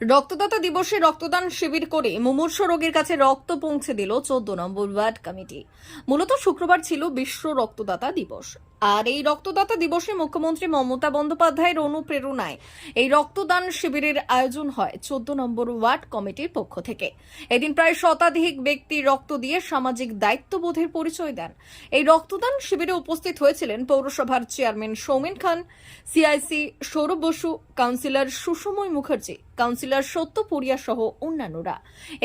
রক্তদাতা দিবসে রক্তদান শিবির করে মুমূর্ষু রোগীর কাছে রক্ত পৌঁছে দিল 14 নম্বর ওয়ার্ড কমিটি। মূলত শুক্রবার ছিল বিশ্ব রক্তদাতা দিবস। আর এই রক্তদাতা দিবসে মুখ্যমন্ত্রী মমতা বন্দ্যোপাধ্যায়ের অনুপ্রেরণায় এই রক্তদান শিবিরের আয়োজন হয় 14 নম্বর ওয়ার্ড কমিটির পক্ষ থেকে। এদিন প্রায় শতাধিক ব্যক্তি রক্ত দিয়ে সামাজিক দায়িত্ববোধের পরিচয় দেন। এই রক্তদান শিবিরে উপস্থিত হয়েছিলেন পৌরসভার chairman Soumen Khan, CIC Sourav Basu, councillor Sushmoy Mukherjee, councillor Satyapuriya সহ অন্যান্যরা।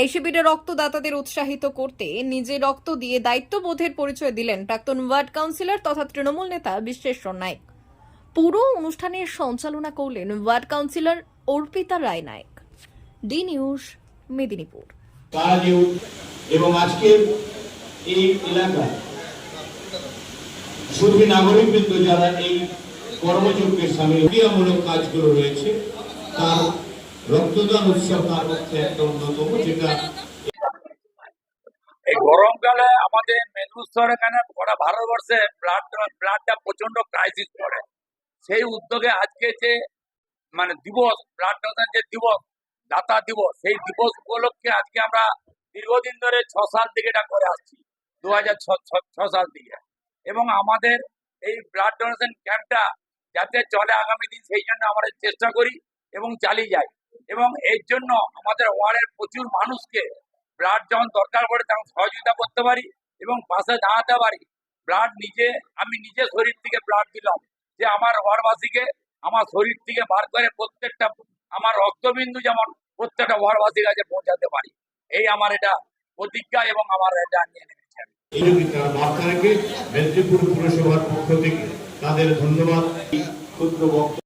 এই শিবিরে রক্তদাতাদের উৎসাহিত করতে নিজে রক্ত দিয়ে দায়িত্ববোধের পরিচয় দিলেন প্রাক্তন ওয়ার্ড কাউন্সিলর তথা তৃণমূল নেতা বিশ্বেশ্বর নাইক। পুরো অনুষ্ঠানের সঞ্চালনা করলেন ward councillor Arpita Roy Nayak. D news, Medinipur. এবং আজকের এই এলাকায় শুধু নাগরিকবৃন্দ যারা এই কর্মযজ্ঞের সামিল ক্রিয়ামূলক কাজগুলো রয়েছে, তার রক্তদান উৎসব তার মধ্যে একটা অন্যতম, যেটা এই গরমকালে আমাদের মেদিনীপুর এখানে গোটা ভারতবর্ষে ব্লাডটা প্রচন্ড ক্রাইসিস পড়ে। সেই উদ্যোগে আজকে যে দিবস, ব্লাড ডোনেশন যে দিবস, দাতা দিবস, সেই দিবস উপলক্ষে আজকে আমরা দীর্ঘদিন ধরে 6 সাল থেকে এটা করে আসছি, 2006 সাল থেকে। এবং আমাদের এই ব্লাড ডোনেশন ক্যাম্পটা যাতে চলে আগামী দিন, সেই জন্য আমরা চেষ্টা করি এবং চালিয়ে যাই। এবং এর জন্য আমাদের ওয়ার্ডের প্রচুর মানুষকে ব্লাড যখন দরকার পড়ে তখন সহযোগিতা করতে পারি এবং পাশে দাঁড়াতে পারি। আমি নিজে শরীর থেকে ব্লাড দিলাম, যে আমার ওয়ার্ডবাসীকে আমার শরীর থেকে বার করে প্রত্যেকটা আমার রক্তবিন্দু যেমন প্রত্যেকটা ওয়ার্ডবাসীর কাছে পৌঁছাতে পারি। এই আমার এটা প্রতিজ্ঞা এবং আমার এটা নিয়ে নেমেছি। এই বার্তা রেখে মেদিনীপুর পুরসভার পক্ষ থেকে তাদের ধন্যবাদ। ক্ষুদ্র বক্তব্য